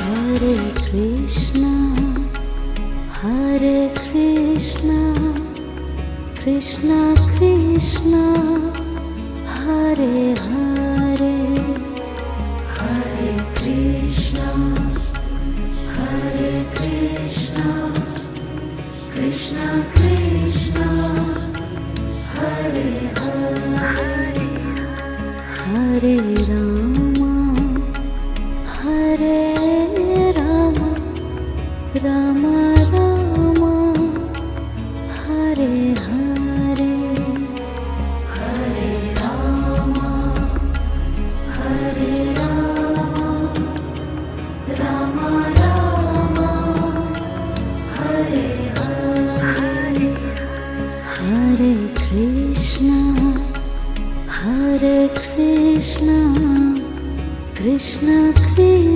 Hare Krishna, Hare Krishna, Krishna Krishna, Hare Hare, Hare Krishna, Hare Krishna, Krishna Krishna, Hare Hare, Hare Rama, Hare Rama, Rama Rama, Hare Hare, Hare Rama, Hare Rama, Rama Rama, Hare Hare, Hare Krishna, Hare Krishna, Krishna Krishna.